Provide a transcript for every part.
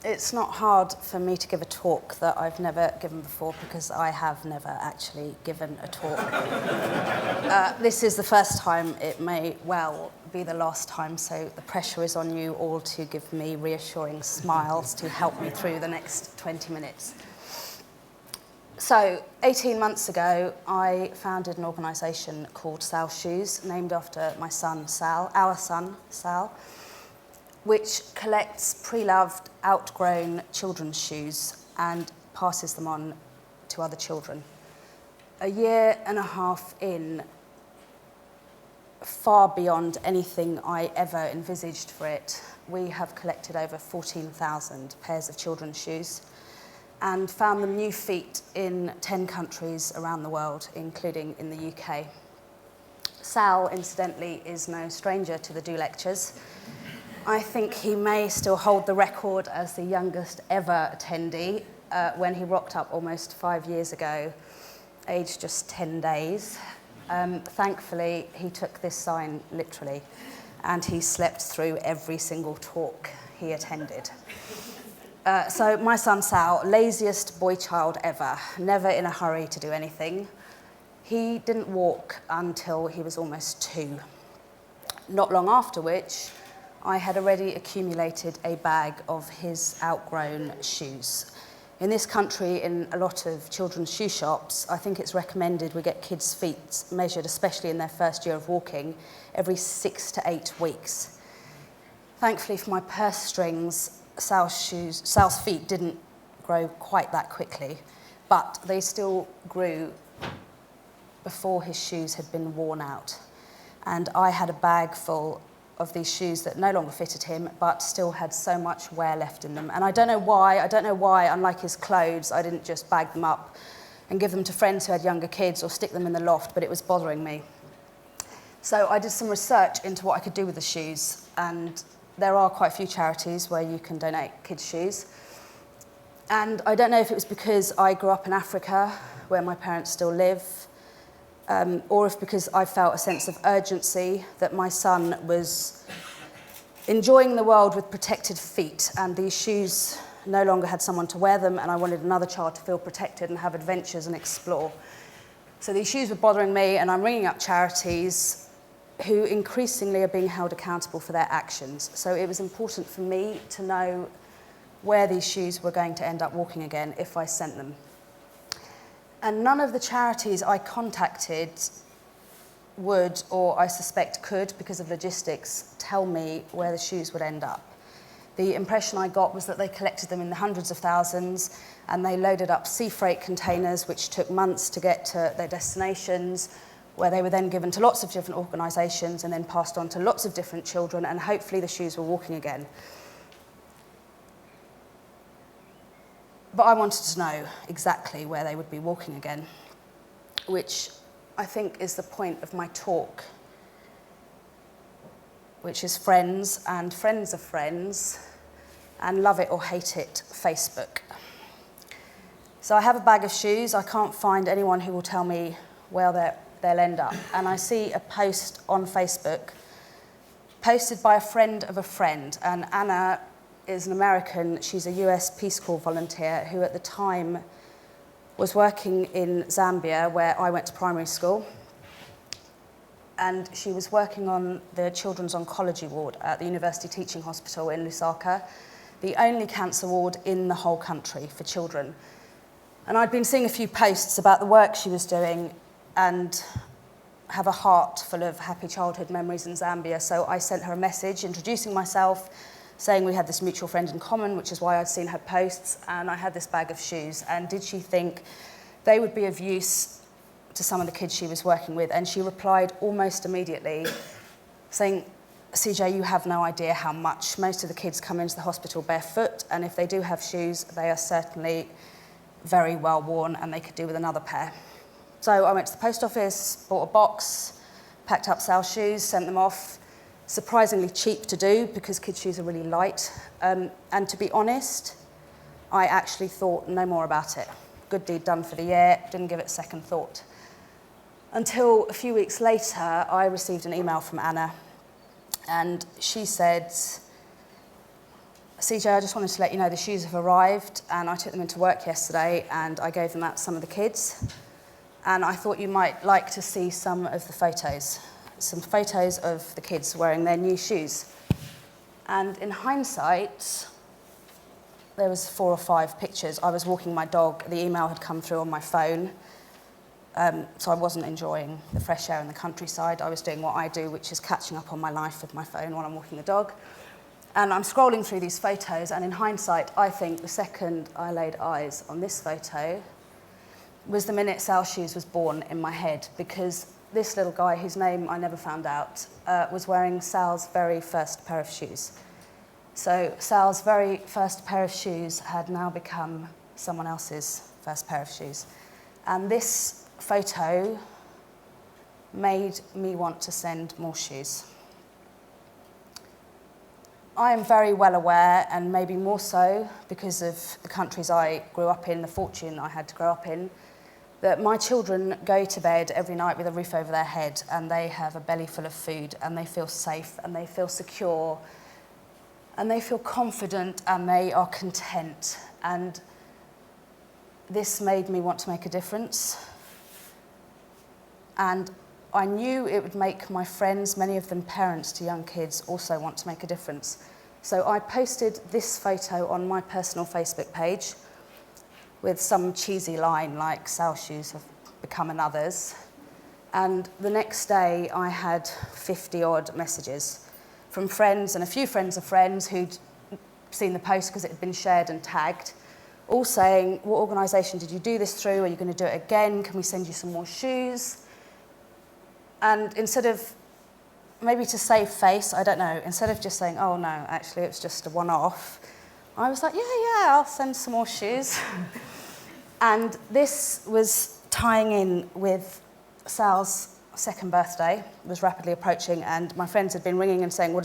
It's not hard for me to give a talk that I've never given before because I have never actually given a talk. This is the first time. It may well be the last time, so the pressure is on you all to give me reassuring smiles to help me through the next 20 minutes. So, 18 months ago, I founded an organisation called Sal Shoes, named after my son, Sal, our son, Sal, which collects pre-loved, outgrown children's shoes and passes them on to other children. A year and a half in, far beyond anything I ever envisaged for it, we have collected over 14,000 pairs of children's shoes and found them new feet in 10 countries around the world, including in the UK. Sal, incidentally, is no stranger to the Do Lectures. I think he may still hold the record as the youngest ever attendee when he rocked up almost 5 years ago, aged just 10 days. Thankfully, he took this sign literally, and he slept through every single talk he attended. So my son Sal, laziest boy child ever, never in a hurry to do anything. He didn't walk until he was almost 2. Not long after which, I had already accumulated a bag of his outgrown shoes. In this country, in a lot of children's shoe shops, I think it's recommended we get kids' feet measured, especially in their first year of walking, every 6 to 8 weeks. Thankfully for my purse strings, Sal's feet didn't grow quite that quickly, but they still grew before his shoes had been worn out. And I had a bag full of these shoes that no longer fitted him, but still had so much wear left in them. And I don't know why, unlike his clothes, I didn't just bag them up and give them to friends who had younger kids or stick them in the loft, but it was bothering me. So I did some research into what I could do with the shoes, and there are quite a few charities where you can donate kids' shoes. And I don't know if it was because I grew up in Africa, where my parents still live, or if because I felt a sense of urgency that my son was enjoying the world with protected feet, and these shoes no longer had someone to wear them, and I wanted another child to feel protected and have adventures and explore. So these shoes were bothering me, and I'm ringing up charities who increasingly are being held accountable for their actions. So it was important for me to know where these shoes were going to end up walking again if I sent them. And none of the charities I contacted would, or I suspect could, because of logistics, tell me where the shoes would end up. The impression I got was that they collected them in the hundreds of thousands, and they loaded up sea freight containers, which took months to get to their destinations, where they were then given to lots of different organisations and then passed on to lots of different children, and hopefully the shoes were walking again. But I wanted to know exactly where they would be walking again, which I think is the point of my talk, which is friends and friends of friends, and love it or hate it, Facebook. So I have a bag of shoes. I can't find anyone who will tell me where they'll end up. And I see a post on Facebook posted by a friend of a friend, and Anna is an American. She's a US Peace Corps volunteer who at the time was working in Zambia, where I went to primary school. And she was working on the children's oncology ward at the University Teaching Hospital in Lusaka, the only cancer ward in the whole country for children. And I'd been seeing a few posts about the work she was doing and have a heart full of happy childhood memories in Zambia. So I sent her a message introducing myself, saying we had this mutual friend in common, which is why I'd seen her posts, and I had this bag of shoes. And did she think they would be of use to some of the kids she was working with? And she replied almost immediately, saying, CJ, you have no idea how much. Most of the kids come into the hospital barefoot, and if they do have shoes, they are certainly very well worn, and they could do with another pair. So I went to the post office, bought a box, packed up Sal's shoes, sent them off. Surprisingly cheap to do because kids' shoes are really light. And to be honest, I actually thought no more about it. Good deed done for the year, didn't give it a second thought. Until a few weeks later, I received an email from Anna, and she said, CJ, I just wanted to let you know the shoes have arrived, and I took them into work yesterday and I gave them out to some of the kids. And I thought you might like to see some of the photos. Some photos of the kids wearing their new shoes. And in hindsight, there was 4 or 5 pictures. I was walking my dog, the email had come through on my phone, so I wasn't enjoying the fresh air in the countryside. I was doing what I do, which is catching up on my life with my phone while I'm walking the dog. And I'm scrolling through these photos, and in hindsight, I think the second I laid eyes on this photo was the minute Sal Shoes was born in my head, because this little guy, whose name I never found out, was wearing Sal's very first pair of shoes. So Sal's very first pair of shoes had now become someone else's first pair of shoes. And this photo made me want to send more shoes. I am very well aware, and maybe more so because of the countries I grew up in, the fortune I had to grow up in, that my children go to bed every night with a roof over their head, and they have a belly full of food, and they feel safe, and they feel secure, and they feel confident, and they are content. And this made me want to make a difference. And I knew it would make my friends, many of them parents to young kids, also want to make a difference. So I posted this photo on my personal Facebook page with some cheesy line like Sal Shoes have become another's. And the next day I had 50-odd messages from friends and a few friends of friends who'd seen the post because it had been shared and tagged, all saying, what organisation did you do this through? Are you going to do it again? Can we send you some more shoes? And instead of, maybe to save face, I don't know, instead of just saying, oh no, actually it's just a one-off, I was like, yeah, I'll send some more shoes. And this was tying in with Sal's second birthday, was rapidly approaching, and my friends had been ringing and saying, what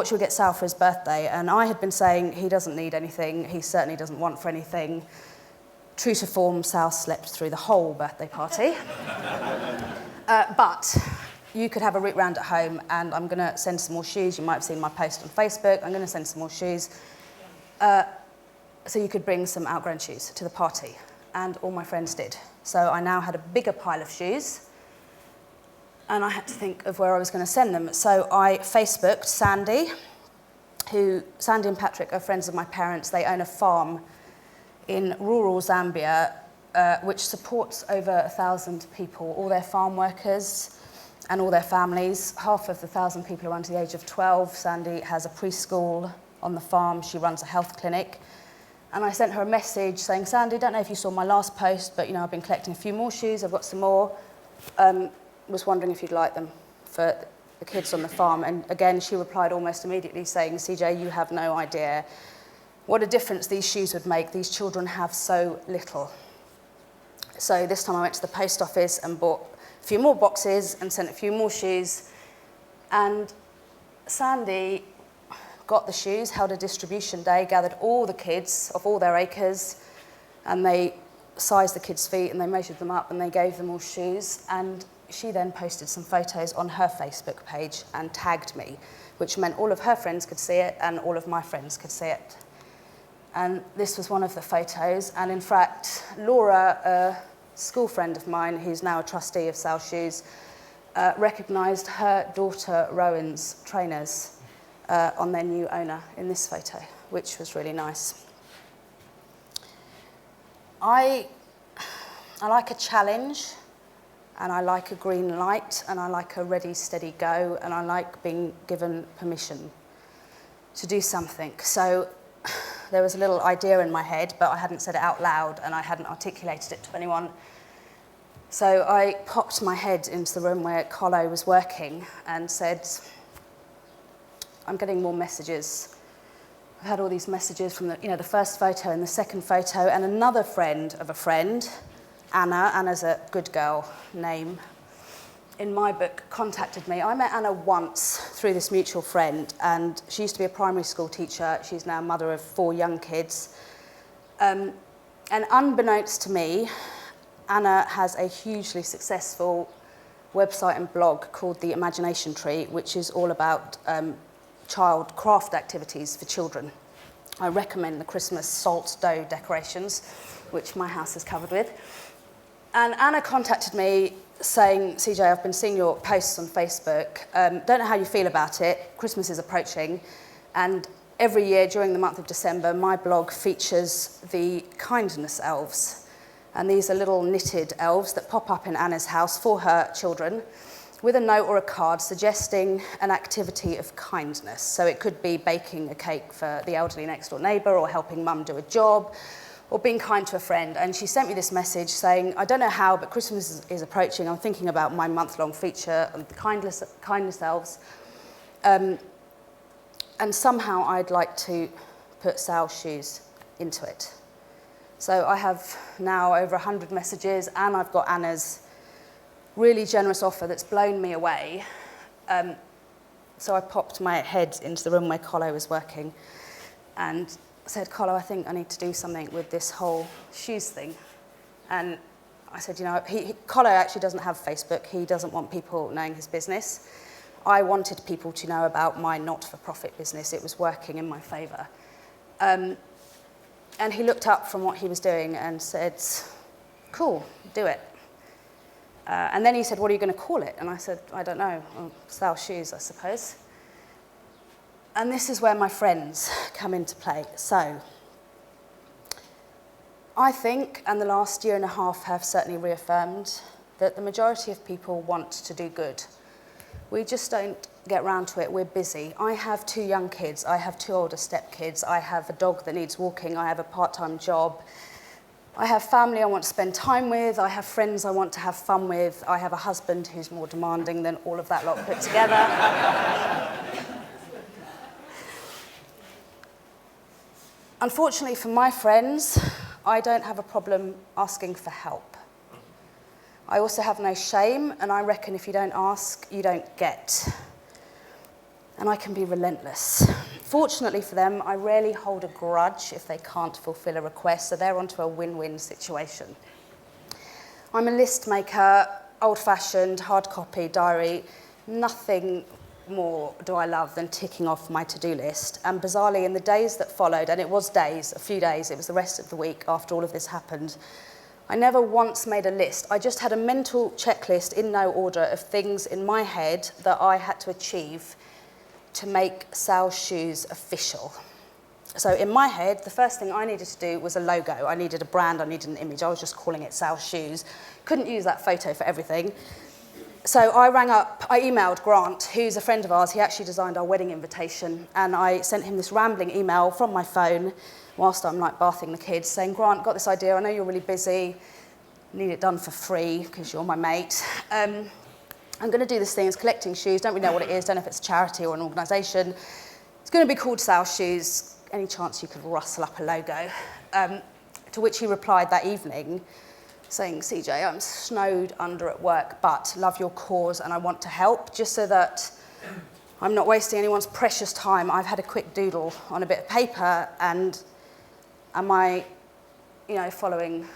should we get Sal for his birthday? And I had been saying, he doesn't need anything, he certainly doesn't want for anything. True to form, Sal slept through the whole birthday party. But you could have a route round at home, and I'm going to send some more shoes. You might have seen my post on Facebook. I'm going to send some more shoes. So you could bring some outgrown shoes to the party. And all my friends did. So I now had a bigger pile of shoes, and I had to think of where I was going to send them. So I Facebooked Sandy, Sandy and Patrick are friends of my parents. They own a farm in rural Zambia, which supports over 1,000 people, all their farm workers and all their families. Half of the 1,000 people are under the age of 12. Sandy has a preschool on the farm. She runs a health clinic. And I sent her a message saying, Sandy, don't know if you saw my last post, but I've been collecting a few more shoes. I've got some more. Was wondering if you'd like them for the kids on the farm. And again, she replied almost immediately saying, CJ, you have no idea what a difference these shoes would make. These children have so little. So this time I went to the post office and bought a few more boxes and sent a few more shoes. And Sandy got the shoes, held a distribution day, gathered all the kids of all their acres, and they sized the kids' feet and they measured them up and they gave them all shoes. And she then posted some photos on her Facebook page and tagged me, which meant all of her friends could see it and all of my friends could see it. And this was one of the photos. And in fact, Laura, a school friend of mine who's now a trustee of Sal Shoes, recognised her daughter Rowan's trainers on their new owner in this photo, which was really nice. I like a challenge, and I like a green light, and I like a ready, steady go, and I like being given permission to do something. So there was a little idea in my head, but I hadn't said it out loud, and I hadn't articulated it to anyone. So I popped my head into the room where Colo was working and said, I'm getting more messages. I've had all these messages from the first photo and the second photo, and another friend of a friend, Anna. Anna's a good girl name in my book, contacted me. I met Anna once through this mutual friend, and she used to be a primary school teacher. She's now a mother of 4 young kids. And unbeknownst to me, Anna has a hugely successful website and blog called The Imagination Tree, which is all about child craft activities for children. I recommend the Christmas salt dough decorations, which my house is covered with. And Anna contacted me saying, CJ, I've been seeing your posts on Facebook. Don't know how you feel about it. Christmas is approaching. And every year during the month of December, my blog features the kindness elves. And these are little knitted elves that pop up in Anna's house for her children with a note or a card suggesting an activity of kindness. So it could be baking a cake for the elderly next door neighbour, or helping mum do a job, or being kind to a friend. And she sent me this message saying, I don't know how, but Christmas is approaching. I'm thinking about my month-long feature of the kindness elves. And somehow I'd like to put Sal's shoes into it. So I have now over 100 messages, and I've got Anna's really generous offer that's blown me away. So I popped my head into the room where Colo was working and said, Colo, I think I need to do something with this whole shoes thing. And I said, you know, Colo actually doesn't have Facebook. He doesn't want people knowing his business. I wanted people to know about my not-for-profit business. It was working in my favour. And he looked up from what he was doing and said, cool, do it. And then he said, what are you going to call it? And I said, I don't know. Sal shoes, I suppose. And this is where my friends come into play. So I think, and the last year and a half have certainly reaffirmed, that the majority of people want to do good. We just don't get round to it. We're busy. I have 2 young kids. I have 2 older stepkids. I have a dog that needs walking. I have a part-time job. I have family I want to spend time with. I have friends I want to have fun with. I have a husband who's more demanding than all of that lot put together. Unfortunately for my friends, I don't have a problem asking for help. I also have no shame, and I reckon if you don't ask, you don't get. And I can be relentless. Fortunately for them, I rarely hold a grudge if they can't fulfill a request, so they're onto a win-win situation. I'm a list maker, old-fashioned, hard copy, diary. Nothing more do I love than ticking off my to-do list. And bizarrely, in the days that followed, and it was days, a few days, it was the rest of the week after all of this happened, I never once made a list. I just had a mental checklist in no order of things in my head that I had to achieve to make Sal's shoes official. So in my head, the first thing I needed to do was a logo. I needed a brand, I needed an image. I was just calling it Sal's Shoes. Couldn't use that photo for everything. So I emailed Grant, who's a friend of ours. He actually designed our wedding invitation. And I sent him this rambling email from my phone whilst I'm like bathing the kids saying, Grant, got this idea. I know you're really busy. Need it done for free because you're my mate. I'm going to do this thing. It's collecting shoes. Don't really know what it is. Don't know if it's a charity or an organisation. It's going to be called Sal's Shoes. Any chance you could rustle up a logo? To which he replied that evening saying, CJ, I'm snowed under at work, but love your cause and I want to help, just so that I'm not wasting anyone's precious time. I've had a quick doodle on a bit of paper, and am I, following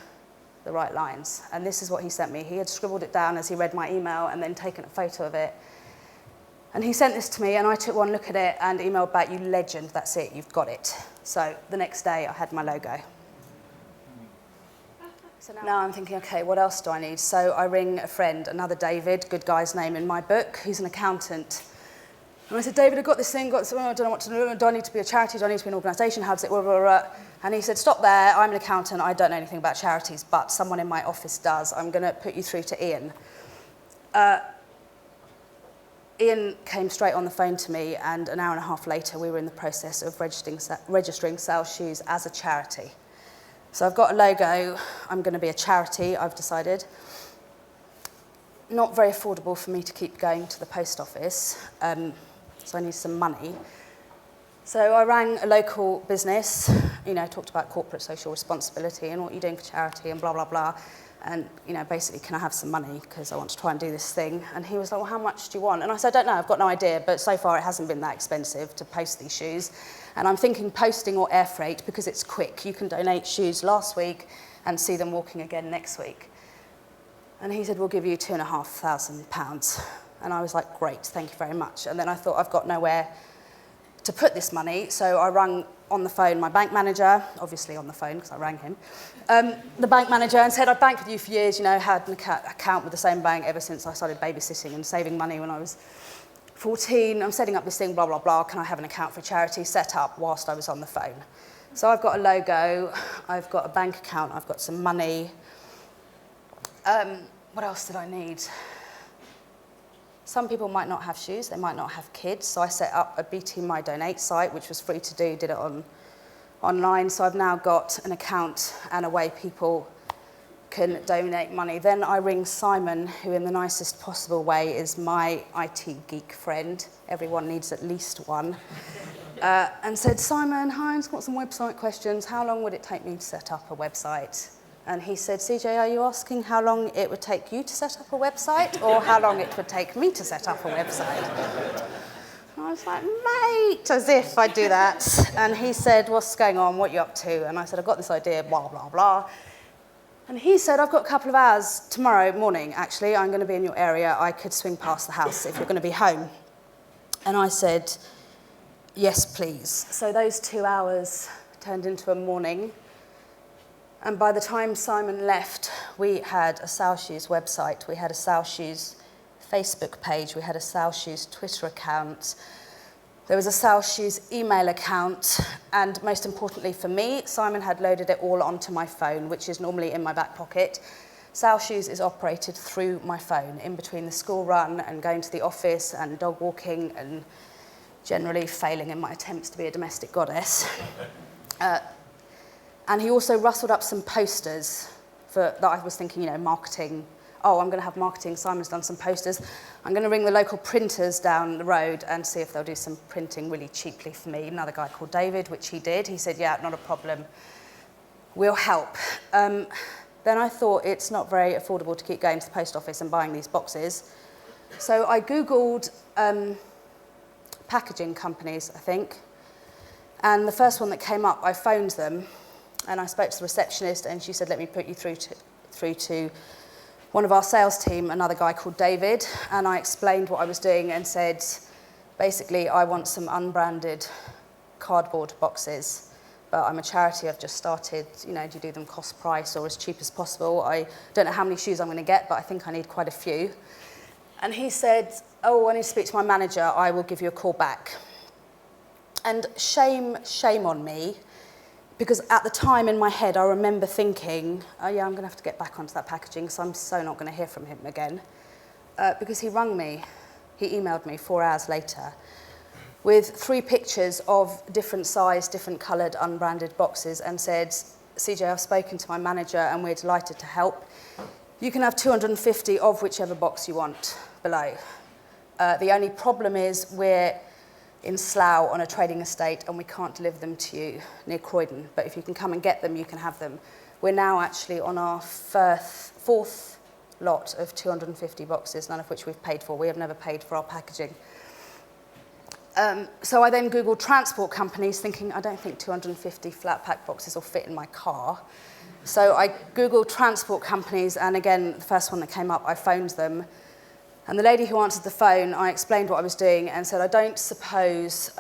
the right lines? And this is what he sent me. He had scribbled it down as he read my email and then taken a photo of it. And he sent this to me, and I took one look at it and emailed back, you legend, that's it, you've got it. So the next day I had my logo. So now I'm thinking, okay, what else do I need? So I ring a friend, another David, good guy's name in my book, who's an accountant. And I said, David, I've got this thing, I don't know what to do. Do I need to be a charity? Do I need to be an organisation? How does it work? And he said, stop there, I'm an accountant, I don't know anything about charities, but someone in my office does. I'm going to put you through to Ian. Ian came straight on the phone to me, and an hour and a half later, we were in the process of registering Sal's Shoes as a charity. So I've got a logo. I'm going to be a charity, I've decided. Not very affordable for me to keep going to the post office, so I need some money. So I rang a local business, talked about corporate social responsibility and what you're doing for charity and blah, blah, blah. And, basically, can I have some money because I want to try and do this thing? And he was like, well, how much do you want? And I said, I don't know, I've got no idea, but so far it hasn't been that expensive to post these shoes. And I'm thinking posting or air freight because it's quick. You can donate shoes last week and see them walking again next week. And he said, we'll give you £2,500. And I was like, great, thank you very much. And then I thought, I've got nowhere to put this money. So I rang on the phone my bank manager, obviously on the phone because I rang him, the bank manager, and said, I've banked with you for years, you know, had an account with the same bank ever since I started babysitting and saving money when I was 14. I'm setting up this thing, blah, blah, blah. Can I have an account for charity set up whilst I was on the phone? So I've got a logo, I've got a bank account, I've got some money. What else did I need? Some people might not have shoes, they might not have kids, so I set up a BT My Donate site, which was free to do, did it online. So I've now got an account and a way people can donate money. Then I ring Simon, who in the nicest possible way is my IT geek friend. Everyone needs at least one. And said, Simon, hi, I've got some website questions. How long would it take me to set up a website? And he said, CJ, are you asking how long it would take you to set up a website or how long it would take me to set up a website? And I was like, mate, as if I'd do that. And he said, what's going on? What are you up to? And I said, I've got this idea, blah, blah, blah. And he said, I've got a couple of hours tomorrow morning, actually. I'm going to be in your area. I could swing past the house if you're going to be home. And I said, yes, please. So those 2 hours turned into a morning. And by the time Simon left, we had a Sal Shoes website, we had a Sal Shoes Facebook page, we had a Sal Shoes Twitter account, there was a Sal Shoes email account, and most importantly for me, Simon had loaded it all onto my phone, which is normally in my back pocket. Sal Shoes is operated through my phone, in between the school run and going to the office and dog walking and generally failing in my attempts to be a domestic goddess. And he also rustled up some posters that I was thinking, you know, marketing. Oh, I'm going to have marketing. Simon's done some posters. I'm going to ring the local printers down the road and see if they'll do some printing really cheaply for me. Another guy called David, which he did. He said, yeah, not a problem. We'll help. Then I thought it's not very affordable to keep going to the post office and buying these boxes. So I Googled packaging companies, I think. And the first one that came up, I phoned them. And I spoke to the receptionist, and she said, let me put you through to one of our sales team, another guy called David. And I explained what I was doing and said, basically, I want some unbranded cardboard boxes. But I'm a charity, I've just started, you know, do you do them cost price or as cheap as possible? I don't know how many shoes I'm going to get, but I think I need quite a few. And he said, oh, I need to speak to my manager, I will give you a call back. And shame on me. Because at the time in my head, I remember thinking, oh yeah, I'm going to have to get back onto that packaging because I'm so not going to hear from him again. Because he rung me, he emailed me 4 hours later with 3 pictures of different size, different coloured, unbranded boxes and said, CJ, I've spoken to my manager and we're delighted to help. You can have 250 of whichever box you want below. The only problem is we're in Slough on a trading estate and we can't deliver them to you near Croydon, but if you can come and get them, you can have them. We're now actually on our fourth lot of 250 boxes, none of which we've paid for. We have never paid for our packaging. So I then Googled transport companies thinking, I don't think 250 flat pack boxes will fit in my car. So I Googled transport companies, and again, the first one that came up, I phoned them. And the lady who answered the phone, I explained what I was doing and said, I don't suppose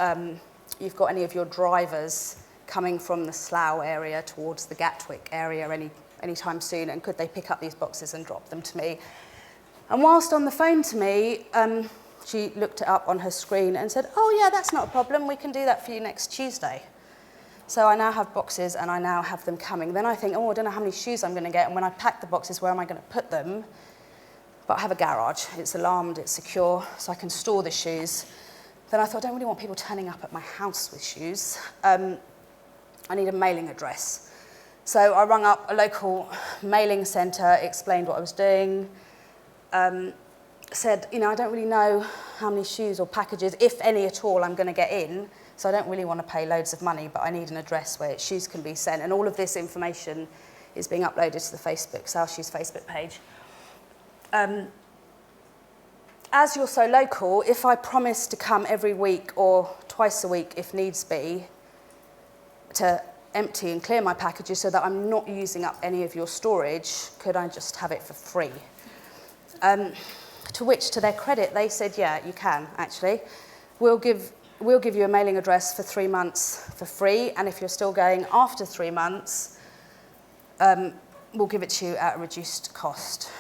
you've got any of your drivers coming from the Slough area towards the Gatwick area anytime soon, and could they pick up these boxes and drop them to me? And whilst on the phone to me, she looked it up on her screen and said, oh yeah, that's not a problem, we can do that for you next Tuesday. So I now have boxes and I now have them coming. Then I think, oh, I don't know how many shoes I'm going to get, and when I pack the boxes, where am I going to put them? But I have a garage, it's alarmed, it's secure, so I can store the shoes. Then I thought, I don't really want people turning up at my house with shoes. I need a mailing address. So I rung up a local mailing centre, explained what I was doing, said, you know, I don't really know how many shoes or packages, if any at all, I'm going to get in, so I don't really want to pay loads of money, but I need an address where shoes can be sent. And all of this information is being uploaded to the Facebook, Sal Shoes Facebook page. As you're so local, if I promise to come every week or twice a week, if needs be, to empty and clear my packages so that I'm not using up any of your storage, could I just have it for free? To which, to their credit, they said, yeah, you can, actually. We'll we'll give you a mailing address for 3 months for free, and if you're still going after 3 months, we'll give it to you at a reduced cost,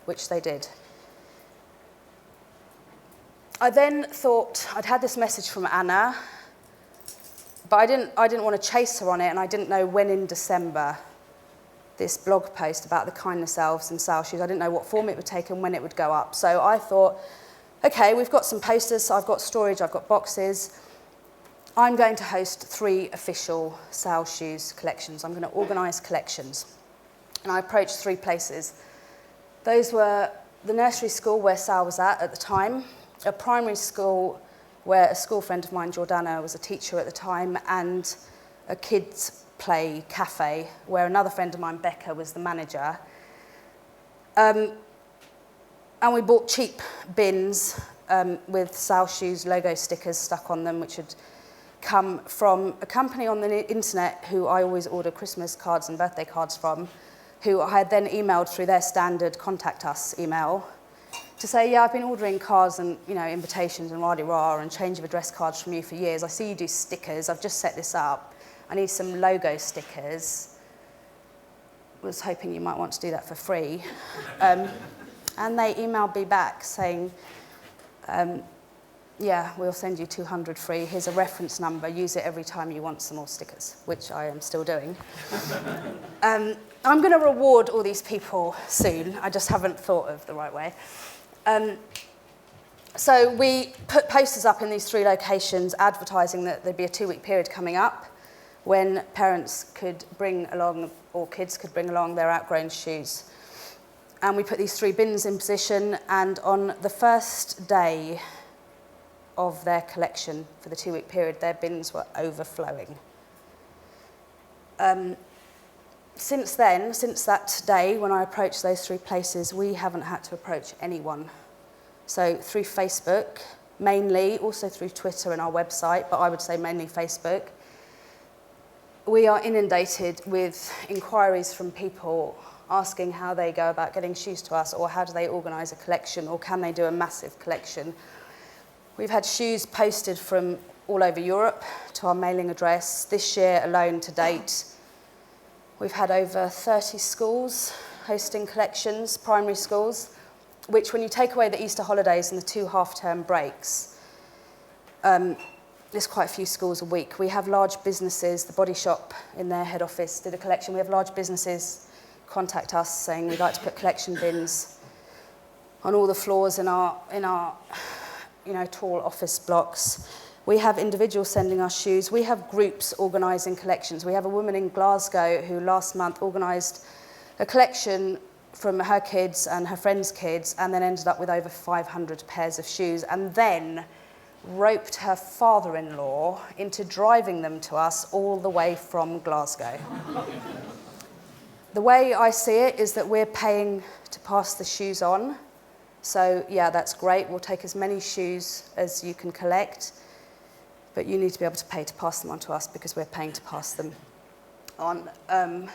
which they did. I then thought, I'd had this message from Anna, but I didn't want to chase her on it, and I didn't know when in December this blog post about the kindness elves and sale shoes, I didn't know what form it would take and when it would go up. So I thought, okay, we've got some posters, so I've got storage, I've got boxes. I'm going to host 3 official sale shoes collections. I'm going to organise collections. And I approached 3 places. Those were the nursery school where Sal was at the time, a primary school where a school friend of mine, Jordana, was a teacher at the time, and a kids' play cafe where another friend of mine, Becca, was the manager. And we bought cheap bins with Sal Shoes logo stickers stuck on them, which had come from a company on the internet who I always order Christmas cards and birthday cards from, who I had then emailed through their standard contact us email to say, yeah, I've been ordering cards and, you know, invitations and rah-de-rah and change of address cards from you for years. I see you do stickers. I've just set this up. I need some logo stickers. Was hoping you might want to do that for free. And they emailed me back saying, yeah, we'll send you 200 free. Here's a reference number. Use it every time you want some more stickers, which I am still doing. I'm going to reward all these people soon. I just haven't thought of the right way. So we put posters up in these 3 locations advertising that there'd be a 2-week period coming up when parents could bring along, or kids could bring along, their outgrown shoes. And we put these 3 bins in position, and on the first day of their collection for the 2-week period, their bins were overflowing. Since then, since that day when I approached those 3 places, we haven't had to approach anyone. So through Facebook, mainly, also through Twitter and our website, but I would say mainly Facebook, we are inundated with inquiries from people asking how they go about getting shoes to us, or how do they organise a collection, or can they do a massive collection. We've had shoes posted from all over Europe to our mailing address. This year alone to date, we've had over 30 schools hosting collections, primary schools, which when you take away the Easter holidays and the 2 half-term breaks, there's quite a few schools a week. We have large businesses, the Body Shop in their head office did a collection. We have large businesses contact us saying we'd like to put collection bins on all the floors in our tall office blocks. We have individuals sending us shoes. We have groups organising collections. We have a woman in Glasgow who last month organised a collection from her kids and her friends' kids, and then ended up with over 500 pairs of shoes, and then roped her father-in-law into driving them to us all the way from Glasgow. The way I see it is that we're paying to pass the shoes on. So, yeah, that's great. We'll take as many shoes as you can collect, but you need to be able to pay to pass them on to us because we're paying to pass them on. A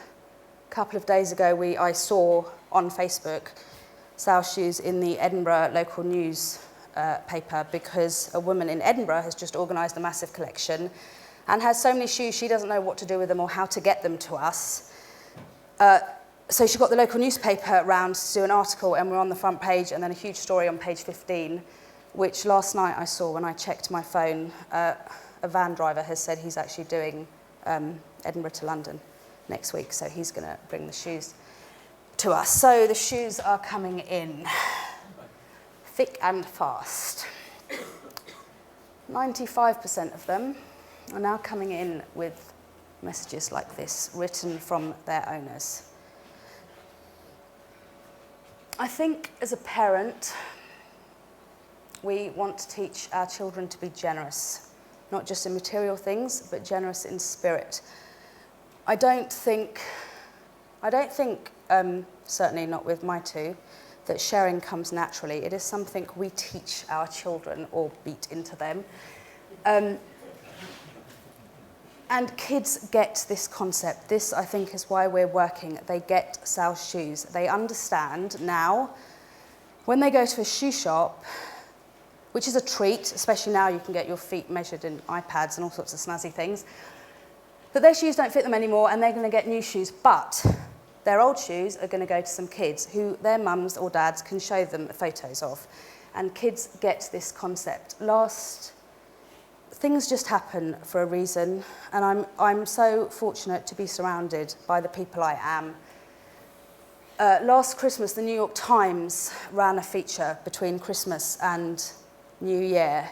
couple of days ago, I saw on Facebook Sal Shoes in the Edinburgh local news paper, because a woman in Edinburgh has just organised a massive collection and has so many shoes she doesn't know what to do with them or how to get them to us. So she got the local newspaper round to do an article, and we're on the front page, and then a huge story on page 15, which last night I saw when I checked my phone. A van driver has said he's actually doing Edinburgh to London next week, so he's going to bring the shoes to us. So the shoes are coming in thick and fast. 95% of them are now coming in with messages like this, written from their owners. I think as a parent, we want to teach our children to be generous, not just in material things, but generous in spirit. I don't think, certainly not with my 2, that sharing comes naturally. It is something we teach our children or beat into them. And kids get this concept. This, I think, is why we're working. They get Sal Shoes. They understand now, when they go to a shoe shop, which is a treat, especially now you can get your feet measured in iPads and all sorts of snazzy things. But their shoes don't fit them anymore, and they're going to get new shoes, but their old shoes are going to go to some kids who their mums or dads can show them photos of. And kids get this concept. Things just happen for a reason, and I'm so fortunate to be surrounded by the people I am. Last Christmas, the New York Times ran a feature between Christmas and New Year,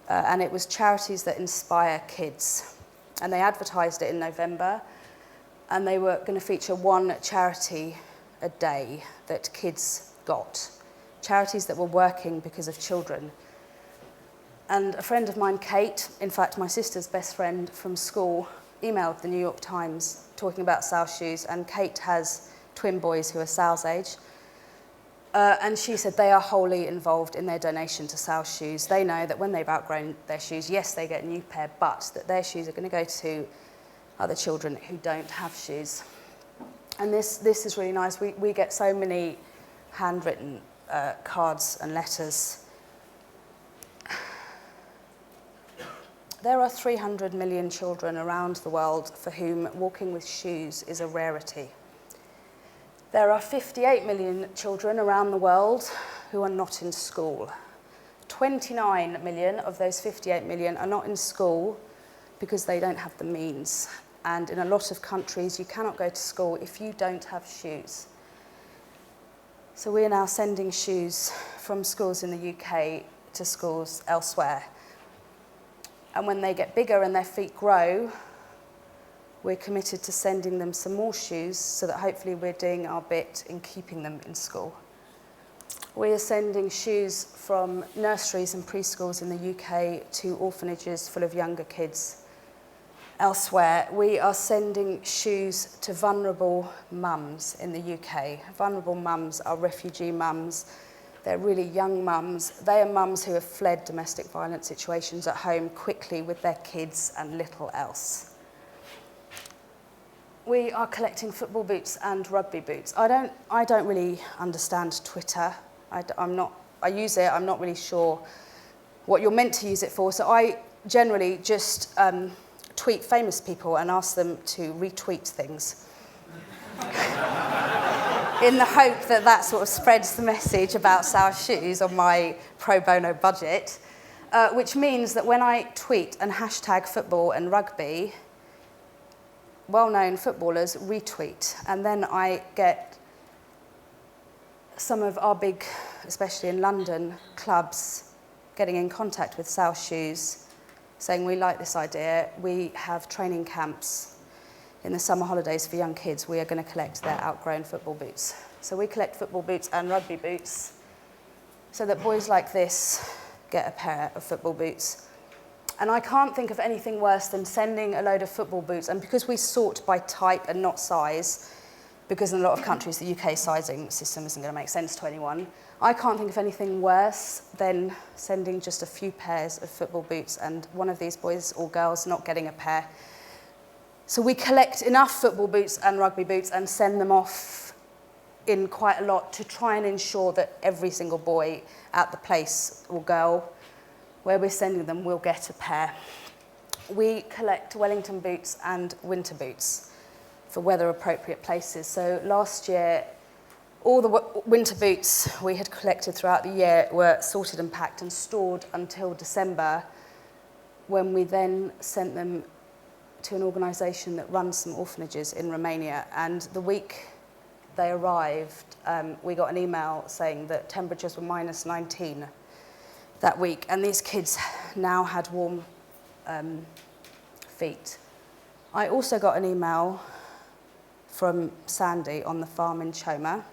and it was charities that inspire kids. And they advertised it in November, and they were going to feature one charity a day that kids got, charities that were working because of children. And a friend of mine, Kate, in fact my sister's best friend from school, emailed the New York Times talking about Sal's shoes, and Kate has twin boys who are Sal's age. And she said they are wholly involved in their donation to Sal's shoes. They know that when they've outgrown their shoes, yes, they get a new pair, but that their shoes are going to go to other children who don't have shoes. And this is really nice. We get so many handwritten cards and letters. There are 300 million children around the world for whom walking with shoes is a rarity. There are 58 million children around the world who are not in school. 29 million of those 58 million are not in school because they don't have the means. And in a lot of countries, you cannot go to school if you don't have shoes. So we are now sending shoes from schools in the UK to schools elsewhere. And when they get bigger and their feet grow, we're committed to sending them some more shoes so that hopefully we're doing our bit in keeping them in school. We are sending shoes from nurseries and preschools in the UK to orphanages full of younger kids elsewhere. We are sending shoes to vulnerable mums in the UK. Vulnerable mums are refugee mums. They're really young mums. They are mums who have fled domestic violence situations at home quickly with their kids and little else. We are collecting football boots and rugby boots. I don't really understand Twitter. I use it, I'm not really sure what you're meant to use it for. So I generally just tweet famous people and ask them to retweet things. In the hope that that sort of spreads the message about Sal's shoes on my pro bono budget, which means that when I tweet and hashtag football and rugby, well-known footballers retweet, and then I get some of our big, especially in London, clubs getting in contact with Sal's shoes, saying we like this idea, we have training camps in the summer holidays for young kids, we are going to collect their outgrown football boots. So we collect football boots and rugby boots so that boys like this get a pair of football boots. And I can't think of anything worse than sending a load of football boots, and because we sort by type and not size, because in a lot of countries the UK sizing system isn't going to make sense to anyone, I can't think of anything worse than sending just a few pairs of football boots and one of these boys or girls not getting a pair. So we collect enough football boots and rugby boots and send them off in quite a lot to try and ensure that every single boy at the place or girl where we're sending them will get a pair. We collect Wellington boots and winter boots for weather-appropriate places. So last year, all the winter boots we had collected throughout the year were sorted and packed and stored until December, when we then sent them to an organisation that runs some orphanages in Romania. And the week they arrived, we got an email saying that temperatures were minus 19 that week, and these kids now had warm feet. I also got an email from Sandy on the farm in Choma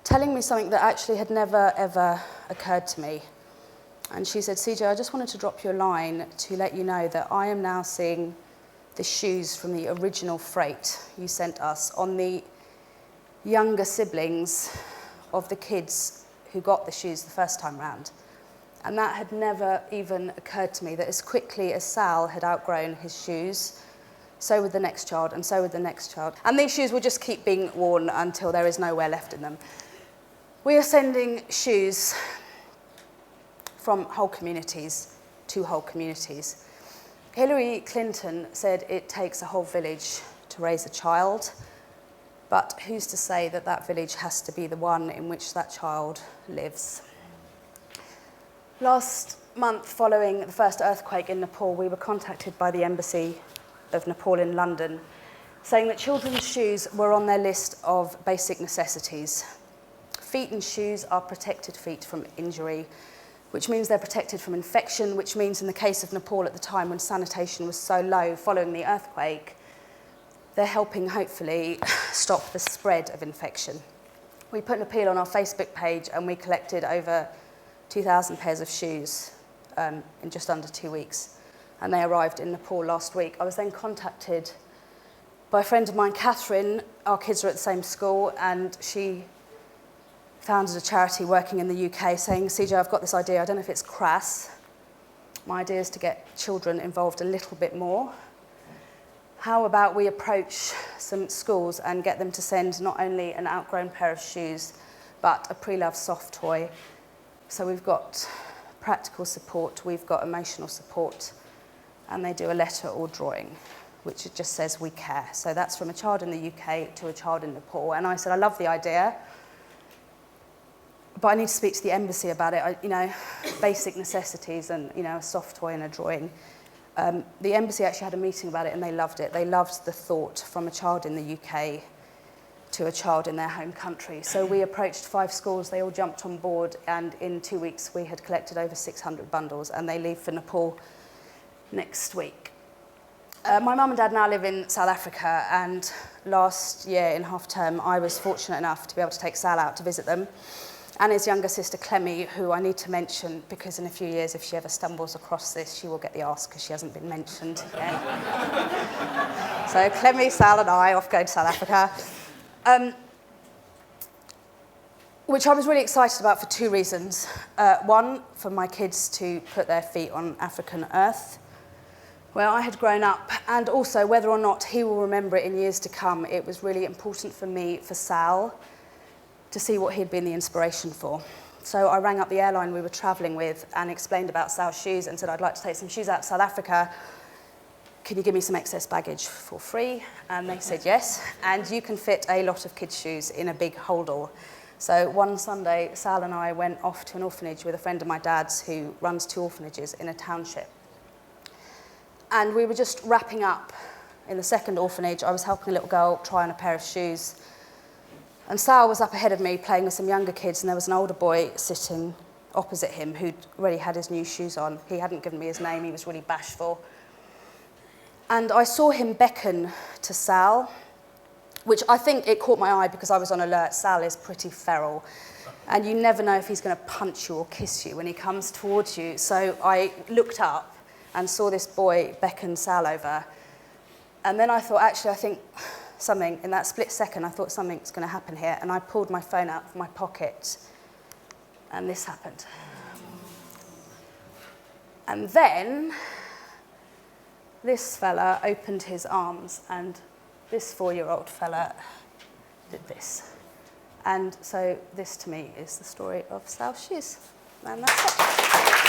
telling me something that actually had never, ever occurred to me. And she said, CJ, I just wanted to drop you a line to let you know that I am now seeing the shoes from the original freight you sent us on the younger siblings of the kids who got the shoes the first time round. And that had never even occurred to me, that as quickly as Sal had outgrown his shoes, so would the next child, and so would the next child. And these shoes will just keep being worn until there is nowhere left in them. We are sending shoes from whole communities to whole communities. Hillary Clinton said it takes a whole village to raise a child, but who's to say that that village has to be the one in which that child lives? Last month, following the first earthquake in Nepal, we were contacted by the Embassy of Nepal in London, saying that children's shoes were on their list of basic necessities. Feet and shoes are protected feet from injury, which means they're protected from infection, which means in the case of Nepal at the time when sanitation was so low following the earthquake, they're helping hopefully stop the spread of infection. We put an appeal on our Facebook page and we collected over 2,000 pairs of shoes in just under 2 weeks, and they arrived in Nepal last week. I was then contacted by a friend of mine, Catherine. Our kids are at the same school, and she founded a charity working in the UK saying, CJ, I've got this idea. I don't know if it's crass. My idea is to get children involved a little bit more. How about we approach some schools and get them to send not only an outgrown pair of shoes, but a pre-loved soft toy. So we've got practical support, we've got emotional support, and they do a letter or drawing, which it just says we care. So that's from a child in the UK to a child in Nepal. And I said, I love the idea, but I need to speak to the embassy about it. Basic necessities and, a soft toy and a drawing. The embassy actually had a meeting about it and they loved it. They loved the thought from a child in the UK to a child in their home country. So we approached 5 schools, they all jumped on board, and in 2 weeks we had collected over 600 bundles, and they leave for Nepal next week. My mum and dad now live in South Africa, and last year in half term I was fortunate enough to be able to take Sal out to visit them, and his younger sister Clemmy, who I need to mention because in a few years if she ever stumbles across this she will get the arse because she hasn't been mentioned yet. So Clemmy, Sal and I off going to South Africa, which I was really excited about for 2 reasons. One, for my kids to put their feet on African earth, where I had grown up, and also whether or not he will remember it in years to come. It was really important for me, for Sal, to see what he'd been the inspiration for. So I rang up the airline we were travelling with and explained about Sal's shoes and said, I'd like to take some shoes out to South Africa. Can you give me some excess baggage for free? And they said yes, and you can fit a lot of kids' shoes in a big holdall. So one Sunday, Sal and I went off to an orphanage with a friend of my dad's who runs 2 orphanages in a township. And we were just wrapping up in the second orphanage. I was helping a little girl try on a pair of shoes. And Sal was up ahead of me playing with some younger kids, and there was an older boy sitting opposite him who'd already had his new shoes on. He hadn't given me his name, he was really bashful. And I saw him beckon to Sal, which I think it caught my eye because I was on alert. Sal is pretty feral, and you never know if he's going to punch you or kiss you when he comes towards you. So I looked up and saw this boy beckon Sal over. And then I thought, actually, I think something, in that split second, I thought something's going to happen here. And I pulled my phone out of my pocket, and this happened. And then this fella opened his arms, and this 4-year-old fella did this. And so this, to me, is the story of Sal's shoes. And that's it.